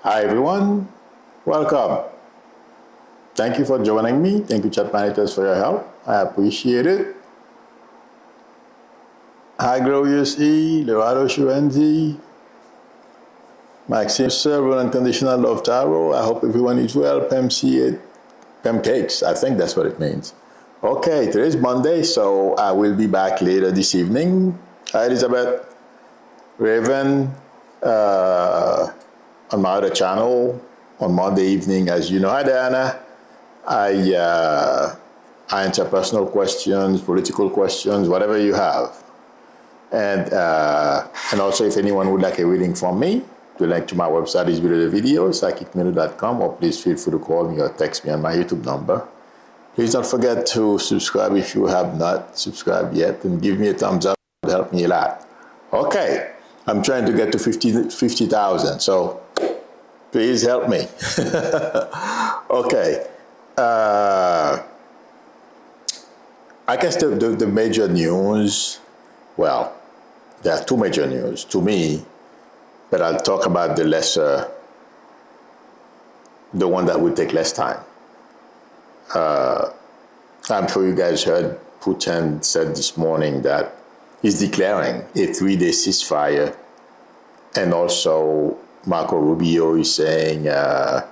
Hi everyone, welcome. Thank you for joining me. Thank you, chat managers, for your help. I appreciate it. Hi, Glorious E, Lorado Shuenzi, Maxime Server, Unconditional Love Tarot. I hope everyone is well. Pem Cakes, I think that's what it means. Okay, today's Monday, so I will be back later this evening. Hi, Elizabeth. Raven, on my other channel on Monday evening, as you know. Hi, Diana. I answer personal questions, political questions, whatever you have. And also, if anyone would like a reading from me, the link to my website is below the video, psychicminute.com, or please feel free to call me or text me on my YouTube number. Please don't forget to subscribe if you have not subscribed yet, and give me a thumbs up. It would help me a lot. Okay, I'm trying to get to 50,000, so please help me. Okay. I guess the major news, well, there are two major news to me, but I'll talk about the lesser, the one that will take less time. I'm sure you guys heard Putin said this morning that he's declaring a 3-day ceasefire, and also Marco Rubio is saying the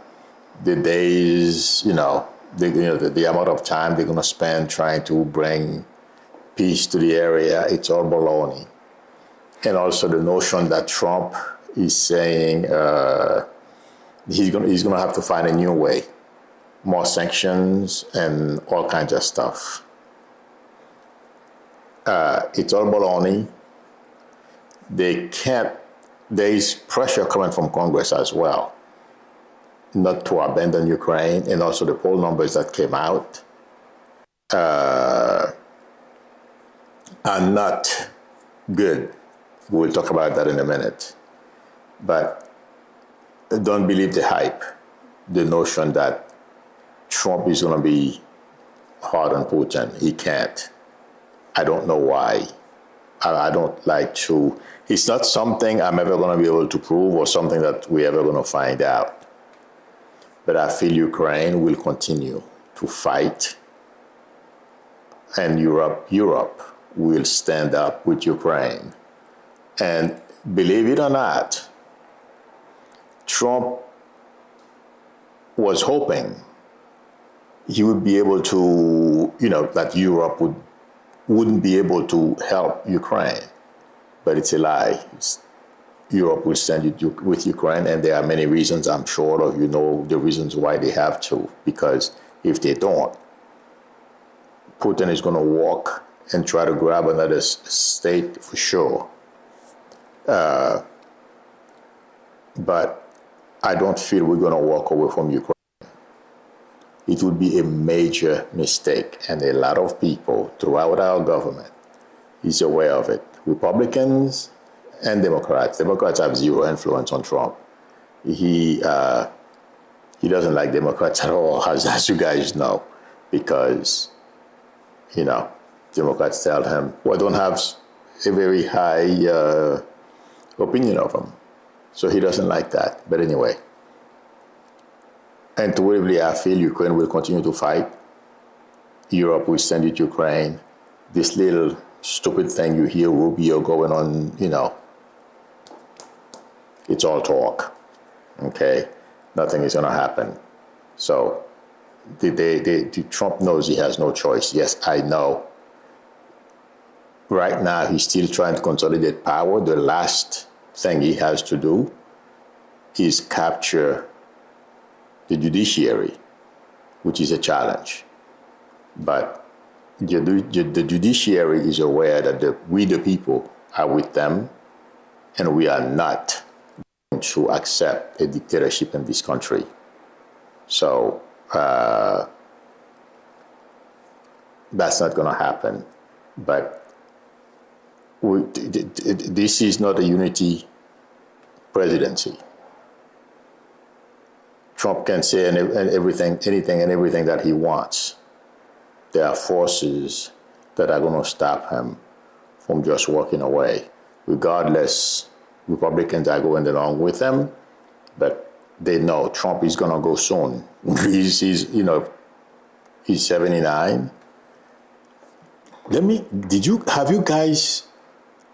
days, the amount of time they're going to spend trying to bring peace to the area, it's all baloney. And also the notion that Trump is saying he's going to have to find a new way, more sanctions and all kinds of stuff. It's all baloney. There is pressure coming from Congress as well, not to abandon Ukraine, and also the poll numbers that came out are not good. We'll talk about that in a minute. But don't believe the hype, the notion that Trump is going to be hard on Putin. He can't. I don't know why. I don't like to. It's not something I'm ever going to be able to prove or something that we're ever going to find out. But I feel Ukraine will continue to fight, and Europe will stand up with Ukraine. And believe it or not, Trump was hoping he would be able to, that Europe wouldn't be able to help Ukraine. But it's a lie. Europe will stand with Ukraine, and there are many reasons, I'm sure of the reasons why they have to, because if they don't, Putin is going to walk and try to grab another state for sure. But I don't feel we're going to walk away from Ukraine. It would be a major mistake, and a lot of people throughout our government is aware of it. Republicans and Democrats. Democrats have zero influence on Trump. He doesn't like Democrats at all, as you guys know, because, Democrats tell him, don't have a very high opinion of him. So he doesn't like that. But anyway, intuitively, I feel Ukraine will continue to fight. Europe will send it to Ukraine. This little stupid thing you hear Rubio going on, it's all talk, okay? Nothing is going to happen. So Trump knows he has no choice. Yes, I know. Right now, he's still trying to consolidate power. The last thing he has to do is capture the judiciary, which is a challenge. But the judiciary is aware that we, the people, are with them, and we are not going to accept a dictatorship in this country. So that's not going to happen. But this is not a unity presidency. Trump can say anything and everything that he wants. There are forces that are going to stop him from just walking away. Regardless, Republicans are going along with him, but they know Trump is going to go soon. He's 79. Have you guys,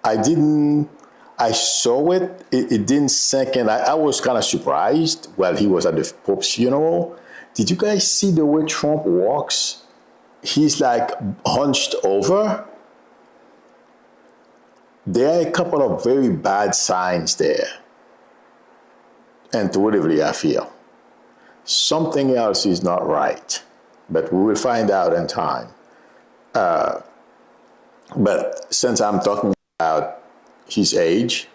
I saw it, it didn't sink in. I was kind of surprised while he was at the Pope's funeral. Did you guys see the way Trump walks? He's like hunched over. There are a couple of very bad signs there. Intuitively, I feel something else is not right, but we will find out in time. But since I'm talking about his age,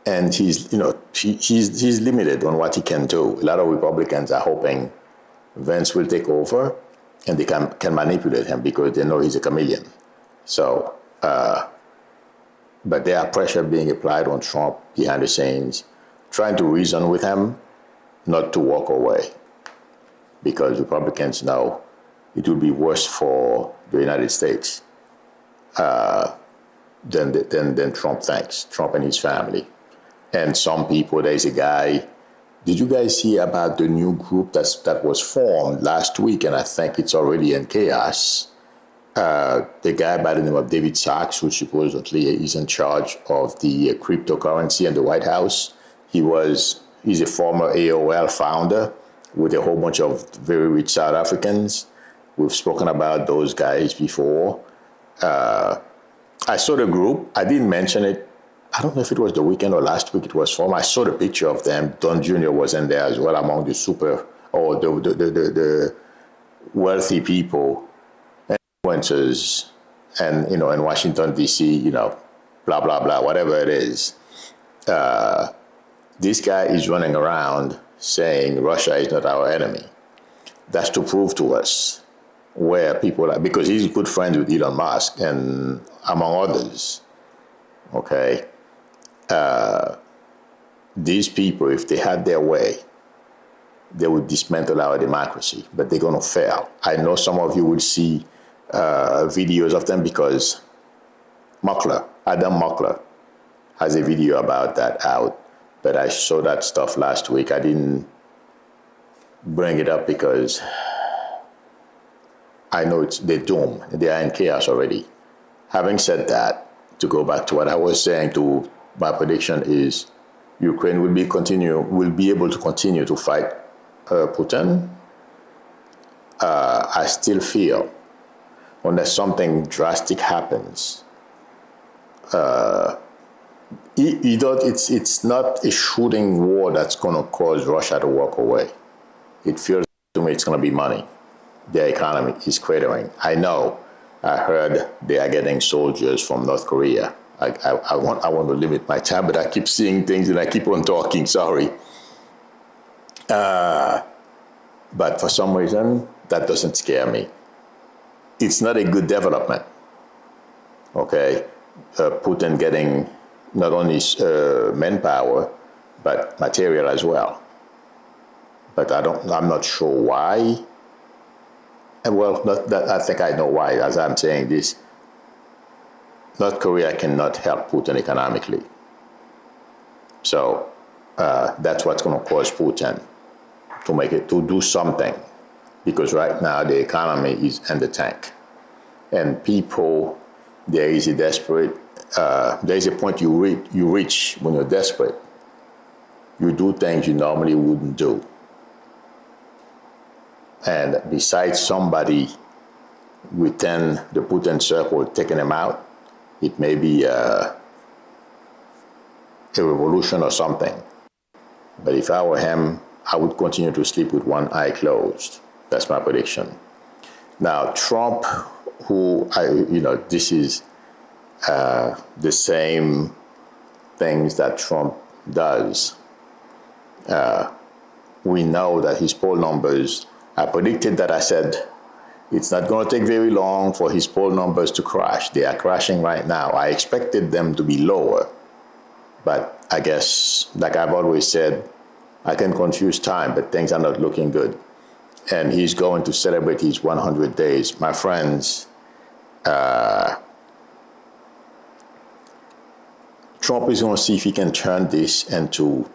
and he's limited on what he can do, a lot of Republicans are hoping Vance will take over, and they can manipulate him because they know he's a chameleon. So, but there are pressure being applied on Trump behind the scenes, trying to reason with him not to walk away, because Republicans know it will be worse for the United States than Trump thinks, Trump and his family. And some people, there's a guy, did you guys hear about the new group that was formed last week? And I think it's already in chaos. The guy by the name of David Sachs, who supposedly is in charge of the cryptocurrency in the White House. He's a former AOL founder with a whole bunch of very rich South Africans. We've spoken about those guys before. I saw the group. I didn't mention it. I don't know if it was the weekend or last week it was formed. I saw the picture of them. Don Jr. was in there as well among the wealthy people, influencers, and in Washington D.C. Blah blah blah, whatever it is. This guy is running around saying Russia is not our enemy. That's to prove to us where people are, because he's good friends with Elon Musk and among others. Okay. These people, if they had their way, they would dismantle our democracy, but they're going to fail. I know some of you will see videos of them because Adam Muckler has a video about that out, but I saw that stuff last week. I didn't bring it up because I know they're doomed. They are in chaos already. Having said that, to go back to what I was saying, my prediction is Ukraine will be able to continue to fight Putin. I still feel unless something drastic happens, it's not a shooting war that's going to cause Russia to walk away. It feels to me it's going to be money. Their economy is cratering. I know. I heard they are getting soldiers from North Korea. I want to limit my time, but I keep seeing things and I keep on talking. Sorry. But for some reason, that doesn't scare me. It's not a good development. Okay, Putin getting not only manpower but material as well. But I'm not sure why. Well, I think I know why. As I'm saying this, North Korea cannot help Putin economically. So that's what's going to cause Putin to do something, because right now the economy is in the tank, and people, there is a point you reach when you're desperate. You do things you normally wouldn't do. And besides somebody within the Putin circle taking him out, it may be a revolution or something. But if I were him, I would continue to sleep with one eye closed. That's my prediction. Now, Trump, this is the same things that Trump does. We know that his poll numbers, I predicted that. I said it's not going to take very long for his poll numbers to crash. They are crashing right now. I expected them to be lower, but I guess, like I've always said, I can confuse time, but things are not looking good. And he's going to celebrate his 100 days. My friends, Trump is going to see if he can turn this into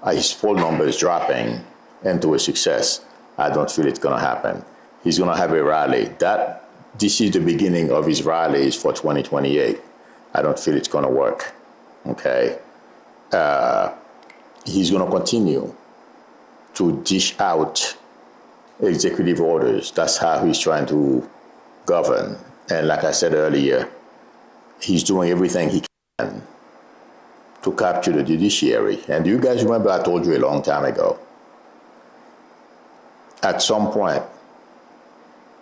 his poll numbers dropping into a success, I don't feel it's going to happen. He's going to have a rally. This is the beginning of his rallies for 2028. I don't feel it's going to work. Okay. He's going to continue to dish out executive orders. That's how he's trying to govern. And like I said earlier, he's doing everything he can to capture the judiciary. And you guys remember I told you a long time ago, at some point,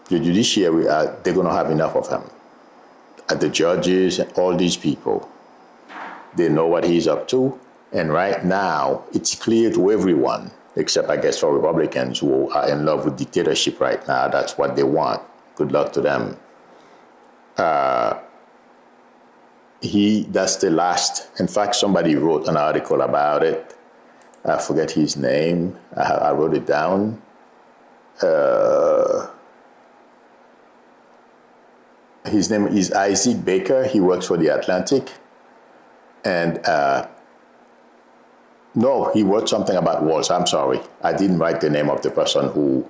the judiciary, they're going to have enough of him. The judges and all these people, they know what he's up to. And right now, it's clear to everyone, except I guess for Republicans who are in love with dictatorship right now. That's what they want. Good luck to them. That's the last. In fact, somebody wrote an article about it. I forget his name. I wrote it down. His name is Isaac Baker. He works for The Atlantic. And no, he wrote something about walls. I'm sorry. I didn't write the name of the person who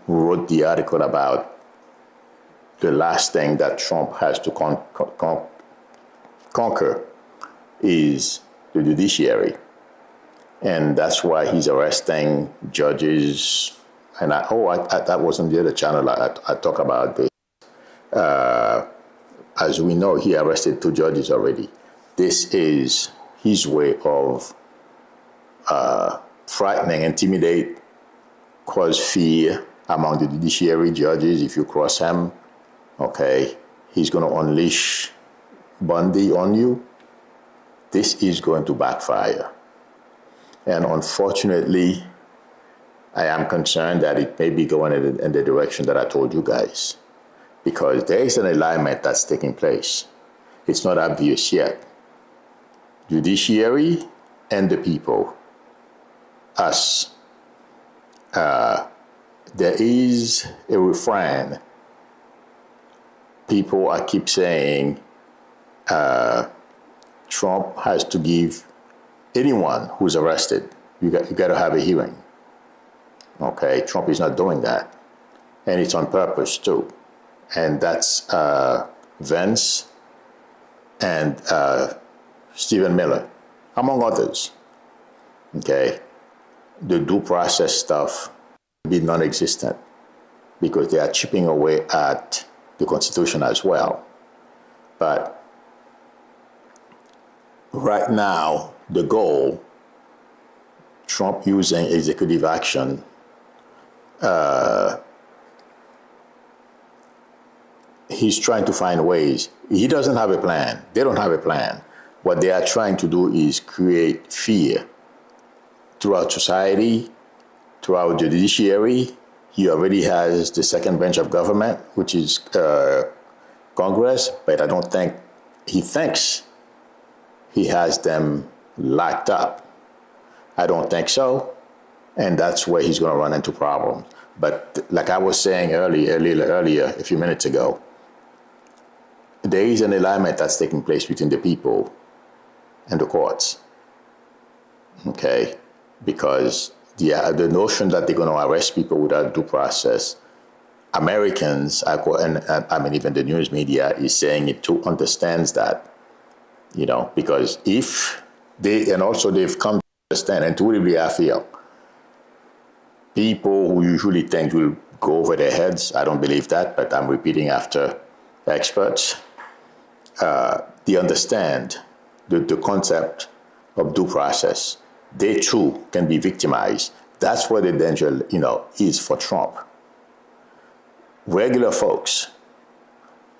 wrote the article about the last thing that Trump has to conquer is the judiciary. And that's why he's arresting judges. And that wasn't the other channel I talk about this. As we know, he arrested 2 judges already. This is his way of frightening, intimidate, cause fear among the judiciary judges. If you cross him, okay, he's going to unleash Bundy on you. This is going to backfire. And unfortunately, I am concerned that it may be going in the direction that I told you guys, because there is an alignment that's taking place. It's not obvious yet. Judiciary and the people, us. There is a refrain. I keep saying, Trump has to give anyone who's arrested, you got to have a hearing. Okay, Trump is not doing that. And it's on purpose too. And that's Vance and Stephen Miller, among others. Okay, the due process stuff will be non-existent because they are chipping away at the Constitution as well. But right now, the goal, Trump using executive action, he's trying to find ways. He doesn't have a plan. They don't have a plan. What they are trying to do is create fear throughout society, throughout the judiciary. He already has the second branch of government, which is Congress, but I don't think he thinks he has them locked up. I don't think so. And that's where he's going to run into problems. But like I was saying earlier, a few minutes ago, there is an alignment that's taking place between the people and the courts. Okay? Because the notion that they're going to arrest people without due process, Americans, and I mean, even the news media is saying it too, understands that. You know, because if they, and also they've come to understand, and truly I feel, people who usually think will go over their heads, I don't believe that, but I'm repeating after experts, they understand the concept of due process. They too can be victimized. That's where the danger, is for Trump. Regular folks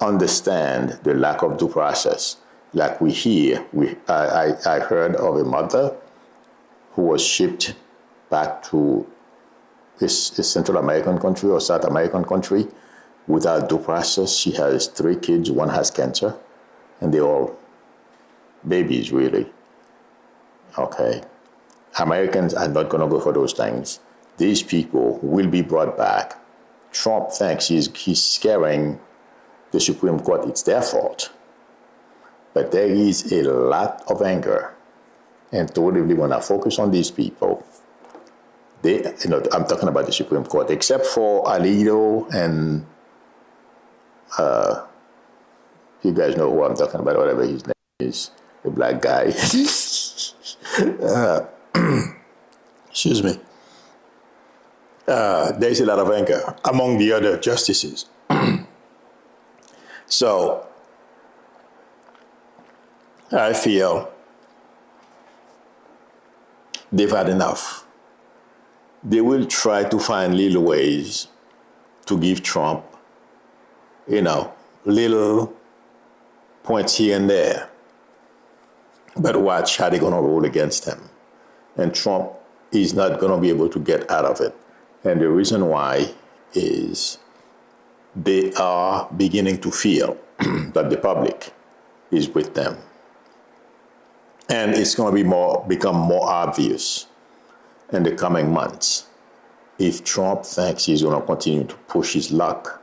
understand the lack of due process. Like we hear, I heard of a mother who was shipped back to a Central American country or South American country without due process. She has 3 kids, one has cancer, and they're all babies, really. Okay. Americans are not going to go for those things. These people will be brought back. Trump thinks he's scaring the Supreme Court. It's their fault. But there is a lot of anger And totally, when I focus on these people, I'm talking about the Supreme Court, except for Alito and you guys know who I'm talking about, whatever his name is, the black guy. Excuse me. There's a lot of anger among the other justices. So I feel they've had enough. They will try to find little ways to give Trump, little points here and there. But watch how they're going to rule against him. And Trump is not going to be able to get out of it. And the reason why is they are beginning to feel that the public is with them. And it's going to become more obvious in the coming months if Trump thinks he's going to continue to push his luck,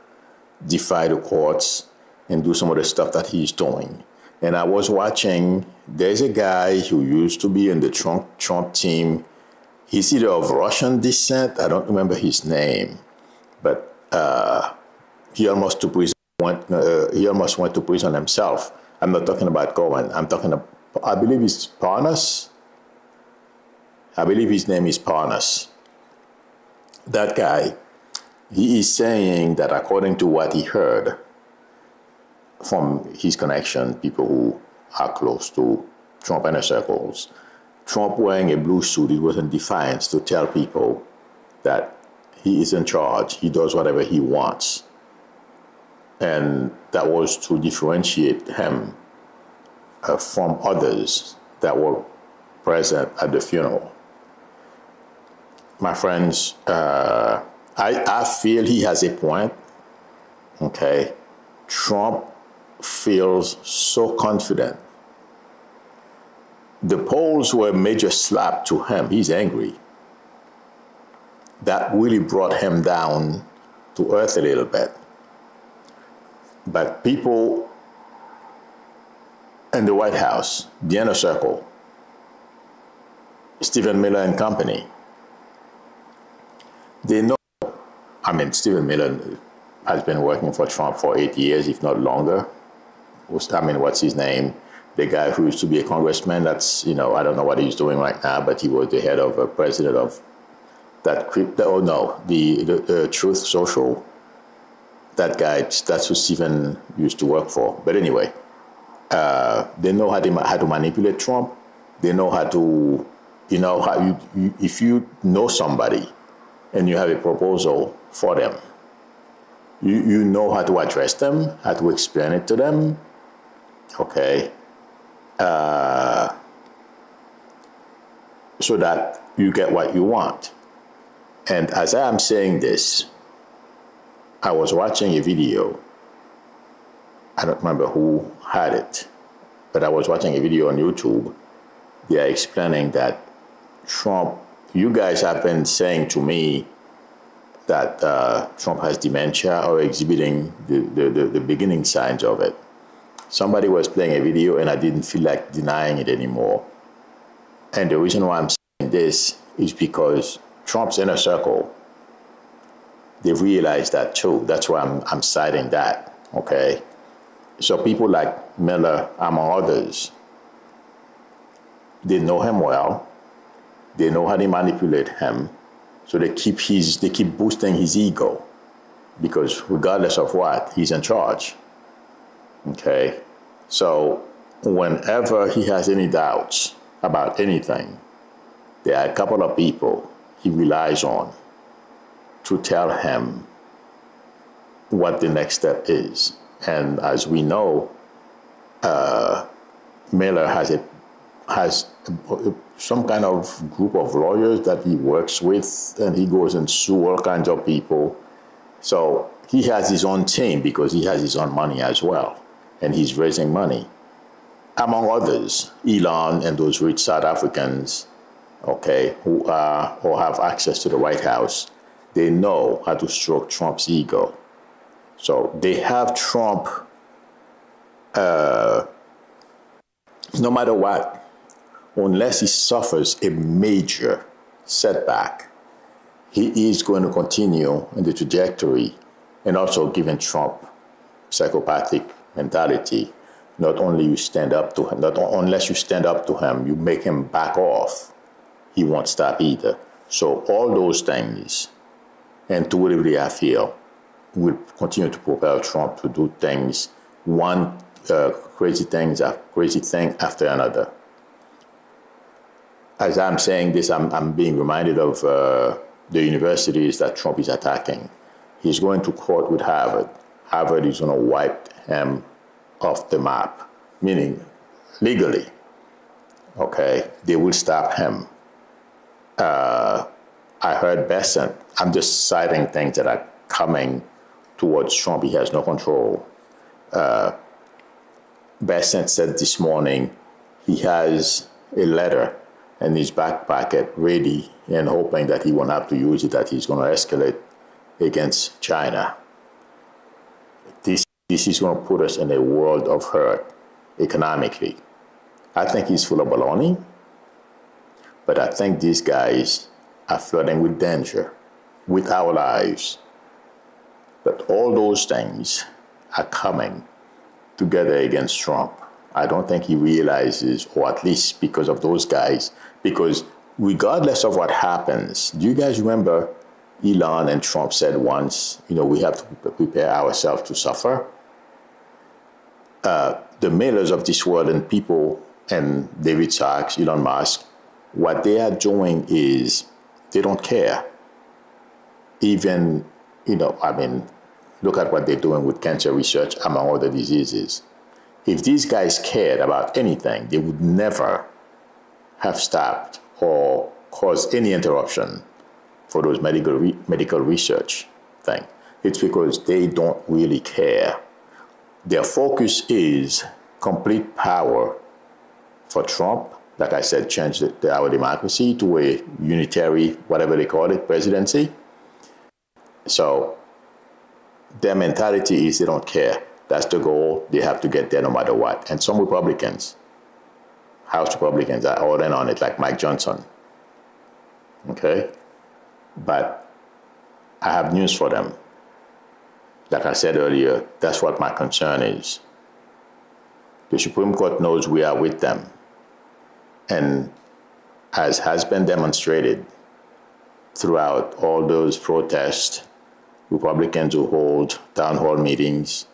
defy the courts, and do some of the stuff that he's doing. And I was watching, there's a guy who used to be in the Trump team. He's either of Russian descent, I don't remember his name, but he almost went to prison himself. I'm not talking about Cohen. I'm talking about, I believe it's Parnas. I believe his name is Parnas. That guy, he is saying that according to what he heard from his connection, people who are close to Trump inner circles, Trump wearing a blue suit, it was in defiance to tell people that he is in charge, he does whatever he wants. And that was to differentiate him from others that were present at the funeral. My friends, I feel he has a point, okay? Trump feels so confident. The polls were a major slap to him. He's angry. That really brought him down to earth a little bit. But people in the White House, the inner circle, Stephen Miller and company, they know, Stephen Miller has been working for Trump for 8 years, if not longer. What's his name? The guy who used to be a congressman, that's, I don't know what he's doing right now, but he was the head of a president of that, the Truth Social. That guy, that's who Stephen used to work for. But anyway, they know how to manipulate Trump. They know how to, if you know somebody and you have a proposal for them, you know how to address them, how to explain it to them, okay? So that you get what you want. And as I am saying this, I was watching a video. I don't remember who had it, but I was watching a video on YouTube. They are explaining that Trump, you guys have been saying to me that Trump has dementia or exhibiting the beginning signs of it. Somebody was playing a video and I didn't feel like denying it anymore. And the reason why I'm saying this is because Trump's inner circle, they've realized that too. That's why I'm citing that, okay? So people like Miller, among others, they know him well. They know how to manipulate him. So they keep boosting his ego because regardless of what, he's in charge, okay? So whenever he has any doubts about anything, there are a couple of people he relies on to tell him what the next step is. And as we know, Miller has some kind of group of lawyers that he works with, and he goes and sue all kinds of people. So he has his own team because he has his own money as well, and he's raising money. Among others, Elon and those rich South Africans, okay, who are or have access to the White House, they know how to stroke Trump's ego. So they have Trump, no matter what, unless he suffers a major setback, he is going to continue in the trajectory, and also giving Trump psychopathic mentality. Not only you stand up to him, unless you stand up to him, you make him back off, he won't stop either. So all those things, intuitively I feel, will continue to propel Trump to do things, one crazy thing after another. As I'm saying this, I'm being reminded of the universities that Trump is attacking. He's going to court with Harvard. Harvard is going to wipe him off the map, meaning legally. Okay, they will stop him. I heard Besant. I'm just citing things that are coming towards Trump. He has no control. Besant said this morning he has a letter in his back pocket ready and hoping that he won't have to use it, that he's going to escalate against China. This is going to put us in a world of hurt economically. I think he's full of baloney, but I think these guys are flirting with danger, with our lives. But all those things are coming together against Trump. I don't think he realizes, or at least because of those guys, because regardless of what happens, do you guys remember Elon and Trump said once, we have to prepare ourselves to suffer? The mailers of this world and people, and David Sachs, Elon Musk, what they are doing is they don't care. Even, look at what they're doing with cancer research, among other diseases. If these guys cared about anything, they would never have stopped or caused any interruption for those medical research thing. It's because they don't really care. Their focus is complete power for Trump. Like I said, change our democracy to a unitary, whatever they call it, presidency. So their mentality is they don't care. That's the goal. They have to get there no matter what. And some Republicans, House Republicans, are all in on it, like Mike Johnson. Okay? But I have news for them. Like I said earlier, that's what my concern is. The Supreme Court knows we are with them. And as has been demonstrated throughout all those protests, Republicans who hold town hall meetings.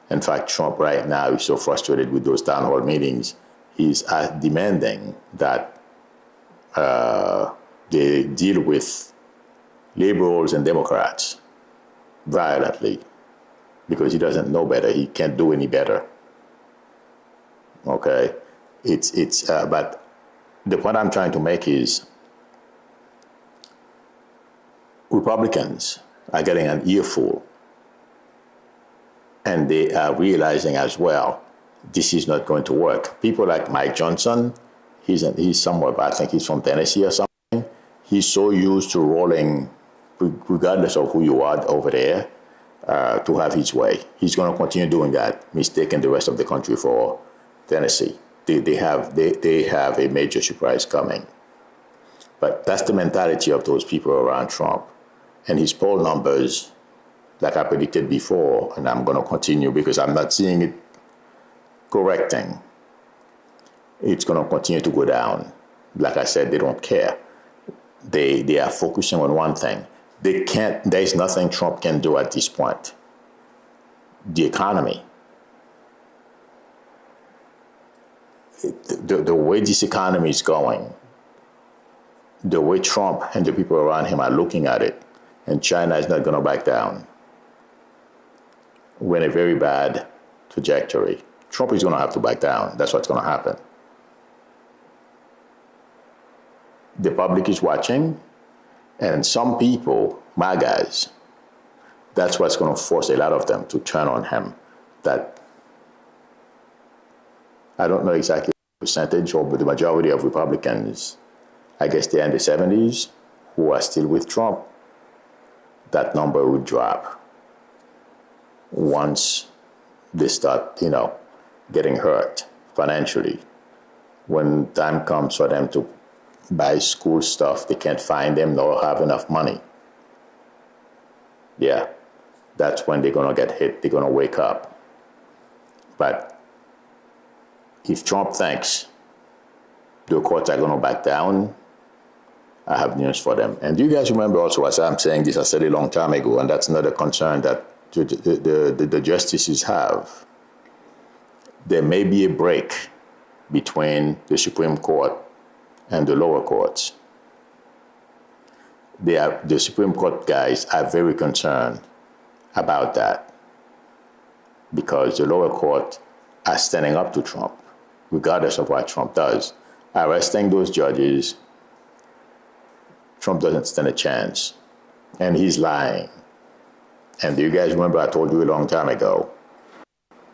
In fact, Trump right now is so frustrated with those town hall meetings, he's demanding that they deal with liberals and Democrats violently because he doesn't know better. He can't do any better. Okay? But the point I'm trying to make is Republicans are getting an earful, and they are realizing as well this is not going to work. People like Mike Johnson, he's somewhere, I think he's from Tennessee or something. He's so used to rolling, regardless of who you are over there, to have his way. He's going to continue doing that, mistaking the rest of the country for Tennessee. They have a major surprise coming. But that's the mentality of those people around Trump. And his poll numbers, like I predicted before, and I'm going to continue because I'm not seeing it correcting, it's going to continue to go down. Like I said, they don't care. They are focusing on one thing. There's nothing Trump can do at this point. The economy. The way this economy is going, the way Trump and the people around him are looking at it, and China is not going to back down. We're in a very bad trajectory. Trump is going to have to back down. That's what's going to happen. The public is watching, and some people, my guys, that's what's going to force a lot of them to turn on him. That I don't know exactly the percentage, but the majority of Republicans, I guess they're in the 70s, who are still with Trump. That number would drop once they start, getting hurt financially. when time comes for them to buy school stuff, they can't find them nor have enough money. Yeah, that's when they're going to get hit. They're going to wake up. But if Trump thinks the courts are going to back down, I have news for them. And do you guys remember also, as I'm saying this, I said a long time ago, and that's another concern that the justices have. There may be a break between the Supreme Court and the lower courts. The Supreme Court guys are very concerned about that because the lower court are standing up to Trump, regardless of what Trump does. Arresting those judges, Trump doesn't stand a chance, and he's lying. And do you guys remember I told you a long time ago,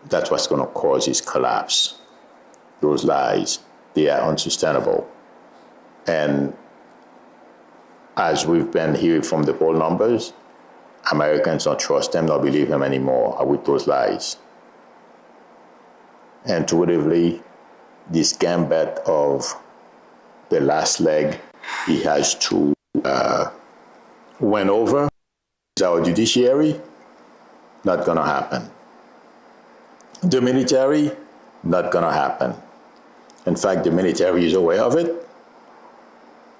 that's what's going to cause his collapse. Those lies, they are unsustainable. And as we've been hearing from the poll numbers, Americans don't trust him, don't believe him anymore with those lies. Intuitively, this gambit of the last leg he has to win over our judiciary, not going to happen. The military, not going to happen. In fact, the military is aware of it,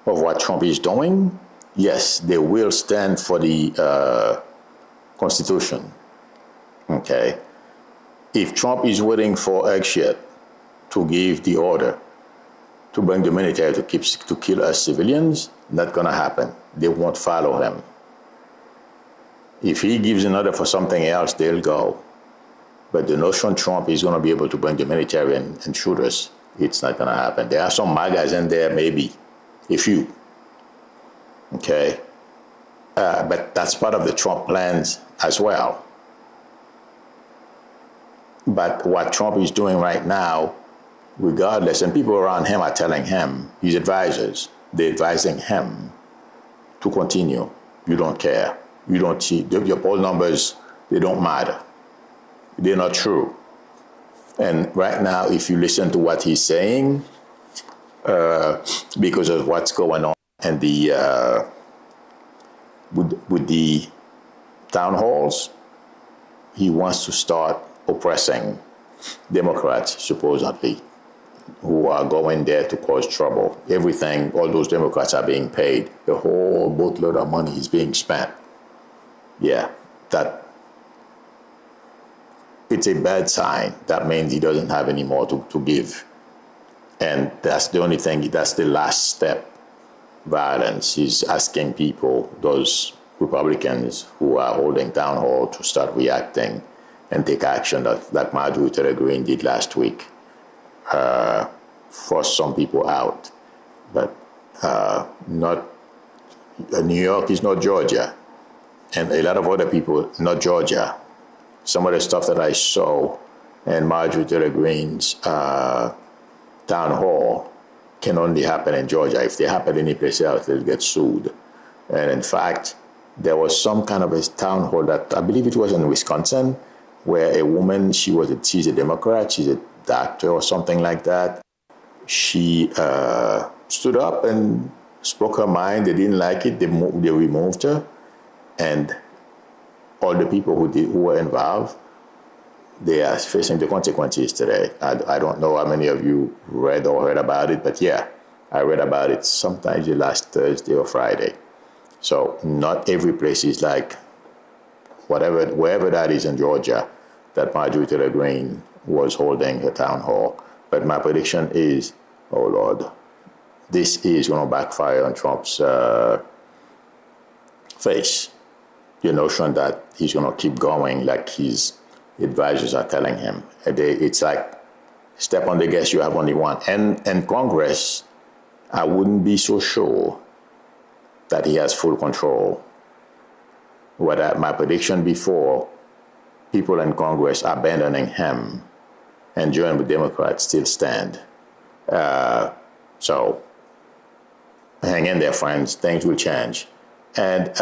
of what Trump is doing. Yes, they will stand for the Constitution. Okay. If Trump is waiting for X to give the order to bring the military to kill us civilians, not going to happen. They won't follow him. If he gives an order for something else, they'll go. But the notion Trump is going to be able to bring the military and shoot us, it's not going to happen. There are some MAGAs in there, maybe, a few. Okay? But that's part of the Trump plans as well. But what Trump is doing right now, regardless, and people around him are telling him, his advisors, they're advising him to continue. You don't care. You don't see, your poll numbers, they don't matter. They're not true. And right now, if you listen to what he's saying, because of what's going on and the with the town halls, he wants to start oppressing Democrats, supposedly, who are going there to cause trouble. Everything, all those Democrats are being paid. A whole boatload of money is being spent. Yeah, it's a bad sign. That means he doesn't have any more to give. And that's the only thing, that's the last step. Violence. He's asking people, those Republicans who are holding town hall, to start reacting and take action like Marjorie Taylor Greene did last week. Force some people out. But New York is not Georgia. And a lot of other people, not Georgia. Some of the stuff that I saw in Marjorie Taylor Greene's town hall can only happen in Georgia. If they happen anyplace else, they'll get sued. And in fact, there was some kind of a town hall that, I believe it was in Wisconsin, where a woman, she's a Democrat, she's a doctor or something like that. She stood up and spoke her mind. They didn't like it. They removed her. And all the people who were involved, they are facing the consequences today. I don't know how many of you read or heard about it, but yeah, I read about it sometimes last Thursday or Friday. So not every place is like wherever that is in Georgia that Marjorie Taylor Greene was holding her town hall. But my prediction is, oh Lord, this is going to backfire on Trump's face. The notion that he's going to keep going like his advisors are telling him. It's like, step on the gas, you have only one. And Congress, I wouldn't be so sure that he has full control. My prediction before, people in Congress abandoning him and joining with Democrats still stand. So hang in there, friends. Things will change. And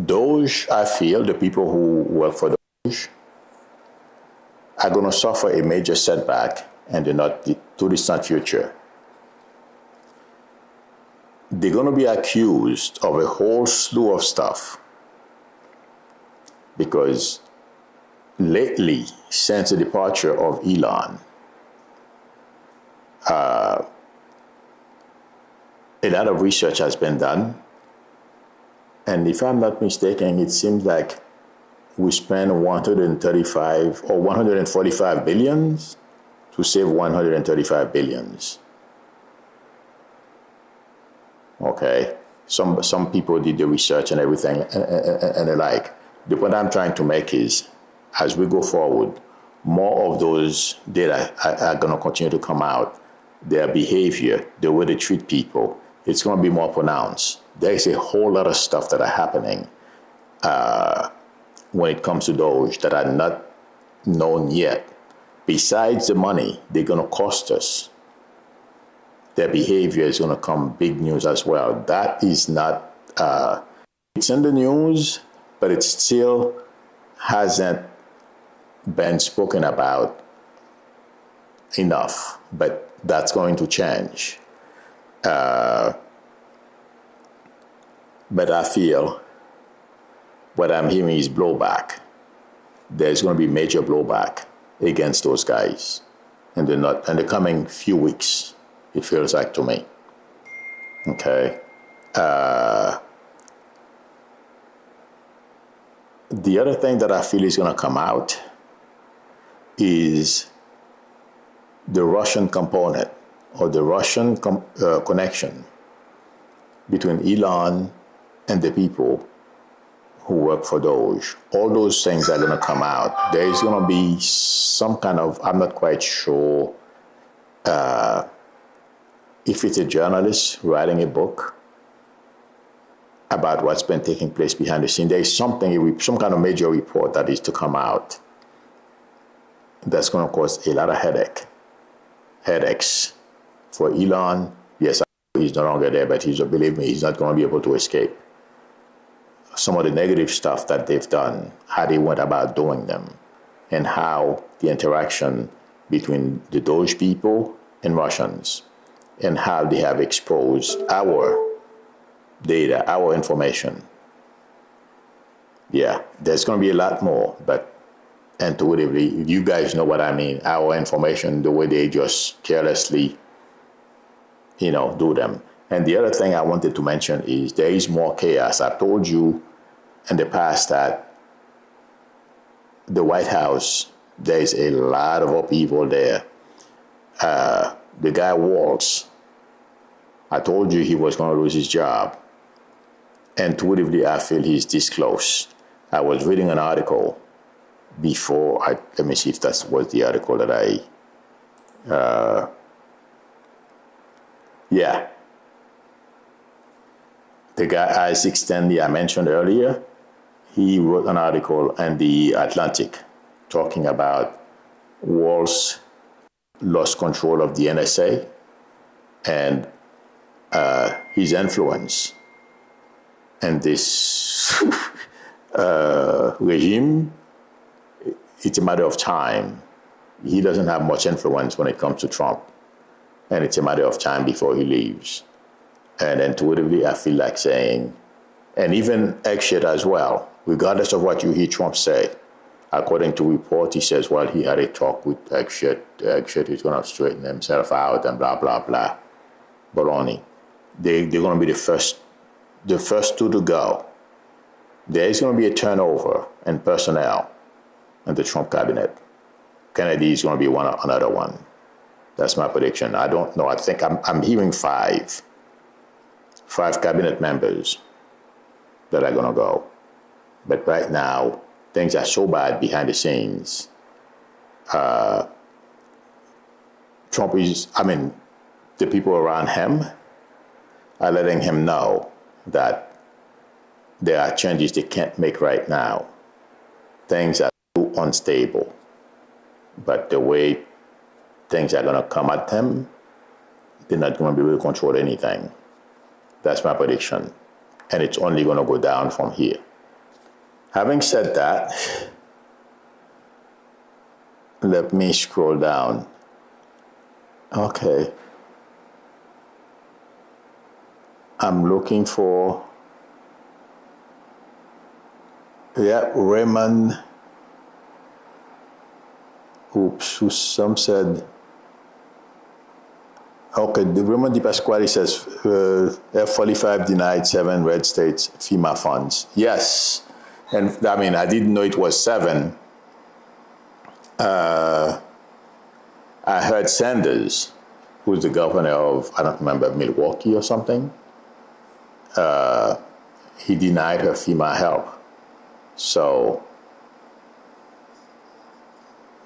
DOGE, I feel, the people who work for DOGE are going to suffer a major setback and the not too distant future, they're going to be accused of a whole slew of stuff. Because lately, since the departure of Elon, a lot of research has been done. And if I'm not mistaken, it seems like we spend 135 or 145 billions to save 135 billions. Okay, some people did the research and everything and the like. The point I'm trying to make is, as we go forward, more of those data are going to continue to come out. Their behavior, the way they treat people, it's going to be more pronounced. There is a whole lot of stuff that are happening when it comes to DOGE that are not known yet. Besides the money they're going to cost us, their behavior is going to come big news as well. That is not, it's in the news, but it still hasn't been spoken about enough. But that's going to change. But I feel what I'm hearing is blowback. There's going to be major blowback against those guys in the coming few weeks, it feels like to me. Okay. The other thing that I feel is going to come out is the Russian component or the Russian connection between Elon and the people who work for DOGE. All those things are going to come out. There is going to be some kind of, I'm not quite sure if it's a journalist writing a book about what's been taking place behind the scene. There is some kind of major report that is to come out that's going to cause a lot of headaches for Elon. Yes, he's no longer there, but believe me, he's not going to be able to escape some of the negative stuff that they've done, how they went about doing them, and how the interaction between the DOGE people and Russians, and how they have exposed our data, our information. Yeah, there's going to be a lot more, but intuitively, you guys know what I mean. Our information, the way they just carelessly, do them. And the other thing I wanted to mention is there is more chaos. I've told you in the past that the White House, there is a lot of upheaval there. The guy Waltz, I told you he was going to lose his job. Intuitively, I feel he's this close. I was reading an article before, let me see if that was the article that yeah. The guy Isaac Stanley I mentioned earlier, he wrote an article in the Atlantic talking about Waltz lost control of the NSA and his influence in this regime. It's a matter of time. He doesn't have much influence when it comes to Trump. And it's a matter of time before he leaves. And intuitively, I feel like saying, and even Eggshit as well, regardless of what you hear Trump say, according to report, he says, well, he had a talk with Eggshit. Eggshit is going to straighten himself out and blah, blah, blah. Baloney. They're going to be the first two to go. There is going to be a turnover in personnel in the Trump cabinet. Kennedy is going to be another one. That's my prediction. I don't know. I think I'm hearing five cabinet members that are going to go. But right now, things are so bad behind the scenes. Trump the people around him are letting him know that there are changes they can't make right now. Things are too unstable. But the way things are going to come at them, they're not going to be able to control anything. That's my prediction. And it's only going to go down from here. Having said that, let me scroll down Okay. I'm looking for, Raymond, who some said, okay, the Raymond Di Pasquale says F-45 denied 7 red states FEMA funds. Yes, and I mean, I didn't know it was 7. I heard Sanders, who's the governor of, I don't remember, Milwaukee or something, he denied her FEMA help. So,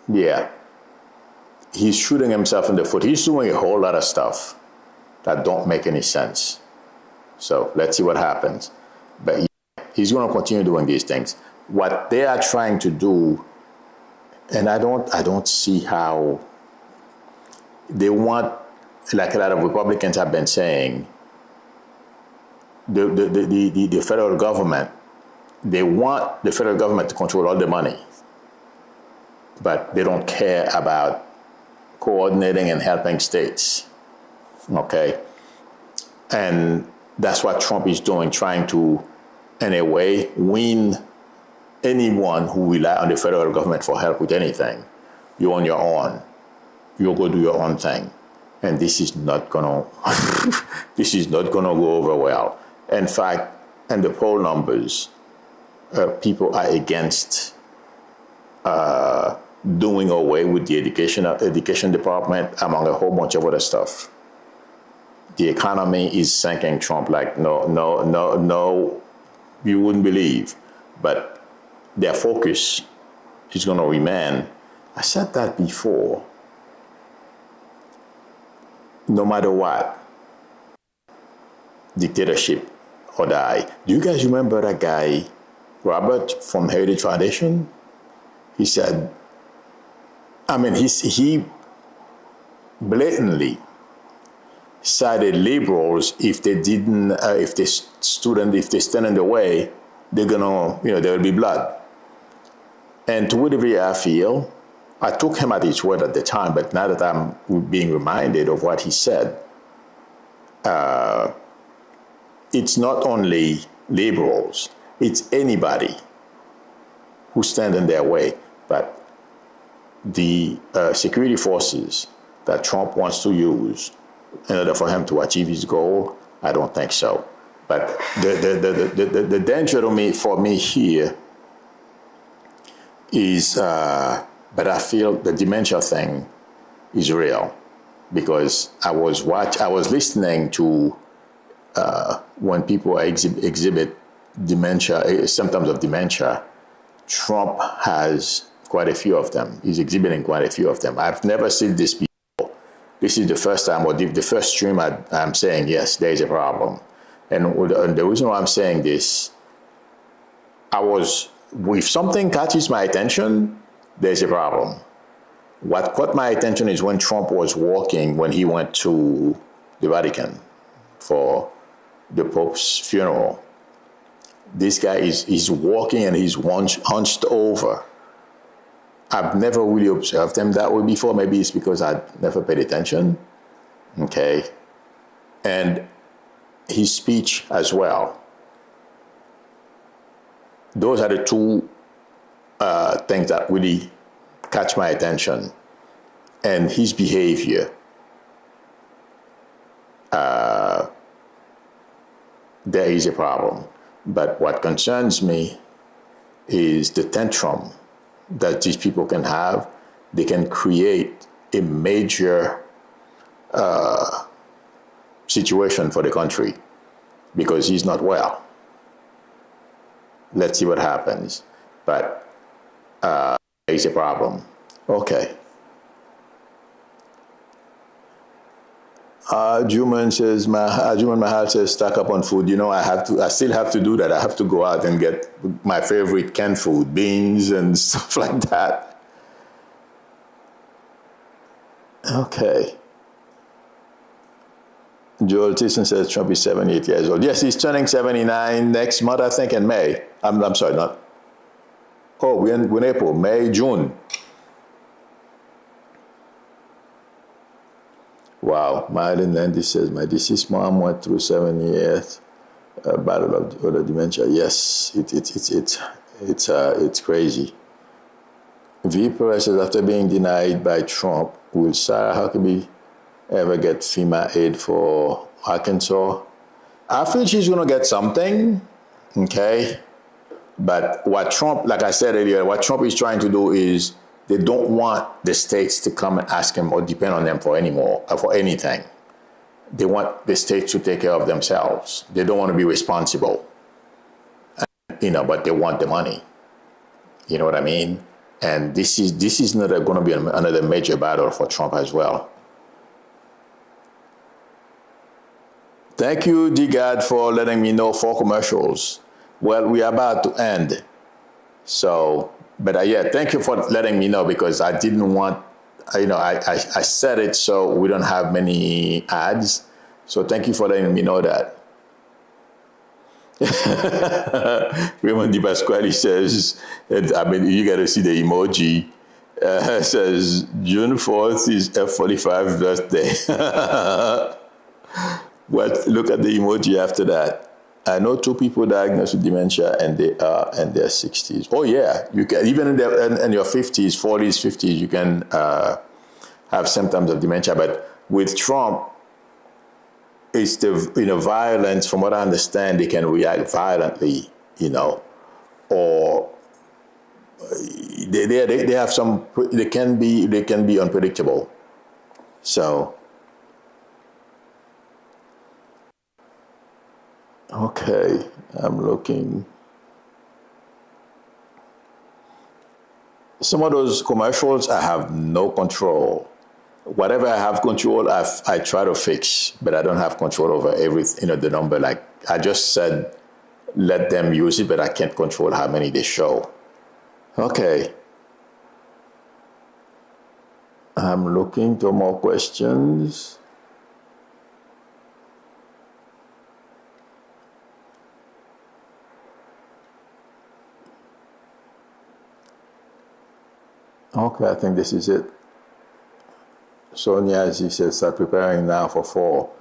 yeah, he's shooting himself in the foot. He's doing a whole lot of stuff that don't make any sense. So let's see what happens. But yeah, he's going to continue doing these things. What they are trying to do, and I don't see how they want, like a lot of Republicans have been saying, the federal government, they want the federal government to control all the money, but they don't care about coordinating and helping states, okay? And that's what Trump is doing, trying to, in a way, wean anyone who rely on the federal government for help with anything. You're on your own. You'll go do your own thing. And this is not gonna, this is not gonna go over well. In fact, in the poll numbers, people are against doing away with the education department, among a whole bunch of other stuff. The economy is sinking Trump like no, you wouldn't believe. But their focus is going to remain. I said that before. No matter what, dictatorship or die. Do you guys remember that guy, Robert from Heritage Foundation? He said, I mean, he blatantly cited liberals if they didn't, if they stand in the way, they're gonna, there will be blood. And to whatever I feel, I took him at his word at the time, but now that I'm being reminded of what he said, it's not only liberals, it's anybody who stand in their way, but the security forces that Trump wants to use in order for him to achieve his goal, I don't think so. But the danger for me here is, but I feel the dementia thing is real, because I was listening to when people exhibit dementia, symptoms of dementia. Trump has quite a few of them. He's exhibiting quite a few of them. I've never seen this before. This is the first time, or the first stream I'm saying, yes, there is a problem. And the reason why I'm saying this, if something catches my attention, there's a problem. What caught my attention is when Trump was walking, when he went to the Vatican for the Pope's funeral. This guy is walking and he's hunched over. I've never really observed him that way before. Maybe it's because I never paid attention. Okay. And his speech as well. Those are the two things that really catch my attention. And his behavior. There is a problem. But what concerns me is the tantrum that these people can have. They can create a major situation for the country because he's not well. Let's see what happens. But there's a problem. Okay. Juman says, Juman Mahal says, stock up on food. I still have to do that. I have to go out and get my favorite canned food, beans and stuff like that. Okay. Joel Thyssen says Trump is 78 years old. Yes, he's turning 79 next month, I think, in May. I'm sorry, not. Oh, we're in April, May, June. Wow. Marilyn Landy says, my deceased mom went through 7 years battle of the dementia. Yes, it's crazy. V. Perez says, after being denied by Trump, will Sarah Huckabee ever get FEMA aid for Arkansas? I feel she's going to get something, okay? But what Trump, like I said earlier, what Trump is trying to do is they don't want the states to come and ask him or depend on them for anything. They want the states to take care of themselves. They don't want to be responsible, but they want the money. You know what I mean? And this is not going to be another major battle for Trump as well. Thank you, DGAD, for letting me know 4 commercials. Well, we are about to end. So, but yeah, thank you for letting me know, because I didn't want, I said it so we don't have many ads. So thank you for letting me know that. Raymond Di Pasquale says, you got to see the emoji. Says, June 4th is F45's birthday. What? Look at the emoji after that. I know 2 people diagnosed with dementia, and they are in their 60s. Oh yeah, you can, even in your 50s, 40s, 50s, you can have symptoms of dementia. But with Trump, it's the violence. From what I understand, they can react violently, or they have some. They can be unpredictable. So. Okay, I'm looking. Some of those commercials, I have no control. Whatever I have control, I try to fix, but I don't have control over everything, the number. Like I just said, let them use it, but I can't control how many they show. Okay. I'm looking for more questions. Okay, I think this is it. Sonia, as he says, start preparing now for fall.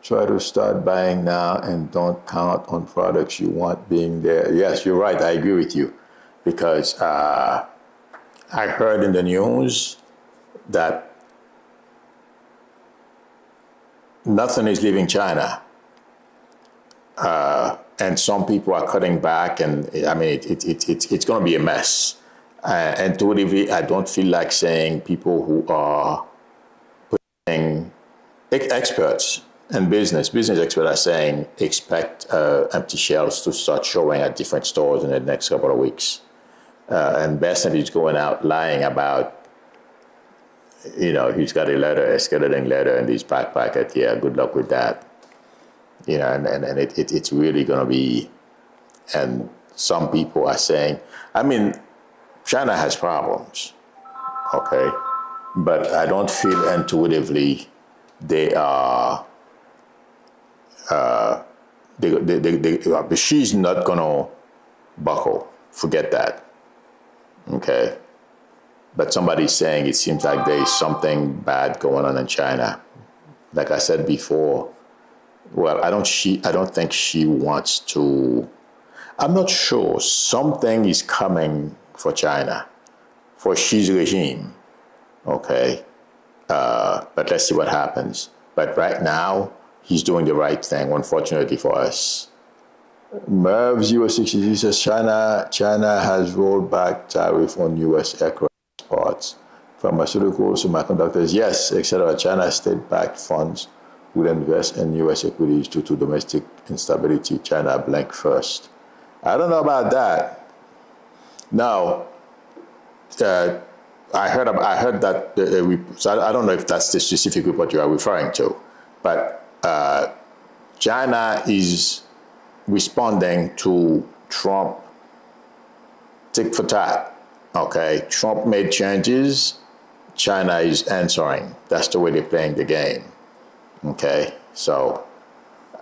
Try to start buying now and don't count on products you want being there. Yes, you're right. I agree with you. Because I heard in the news that nothing is leaving China. And some people are cutting back, and it's going to be a mess. Intuitively, I don't feel like saying people who are putting experts in business experts are saying expect empty shelves to start showing at different stores in the next couple of weeks. And Besant is going out lying about, he's got a escalating letter in his back pocket. Yeah, good luck with that. And it's really going to be, and some people are saying, China has problems, okay? But I don't feel intuitively they are, she's not gonna buckle, forget that, okay? But somebody's saying it seems like there is something bad going on in China. Like I said before, well, I don't think she wants to, I'm not sure, something is coming for China, for Xi's regime, okay? But let's see what happens. But right now, he's doing the right thing, unfortunately for us. Merv063 says China has rolled back tariff on U.S. aircraft parts, pharmaceuticals, semiconductors, yes, etc. China state-backed funds will invest in U.S. equities due to domestic instability. China blank first. I don't know about that. Now, I heard that, so I don't know if that's the specific report you are referring to, but China is responding to Trump tit for tat, okay? Trump made changes, China is answering. That's the way they're playing the game, okay? So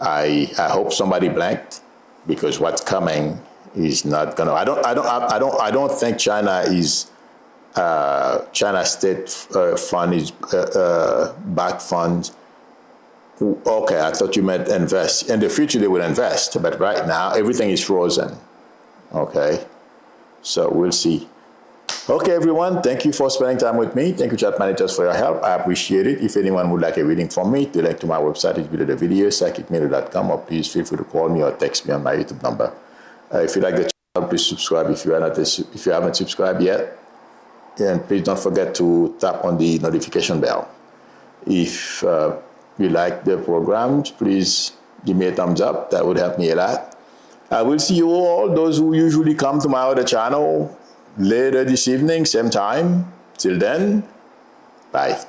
I hope somebody blanked, because what's coming is not gonna. I don't think China is. China state fund is back funds Okay, I thought you meant invest. In the future, they will invest, but right now, everything is frozen. Okay, so we'll see. Okay, everyone, thank you for spending time with me. Thank you, chat managers, for your help. I appreciate it. If anyone would like a reading from me, the link to my website is below the video, psychicmedia.com, or please feel free to call me or text me on my YouTube number. If you like the channel, please subscribe if you haven't subscribed yet. And please don't forget to tap on the notification bell. If you like the programs, please give me a thumbs up. That would help me a lot. I will see you all, those who usually come to my other channel, later this evening, same time. Till then, bye.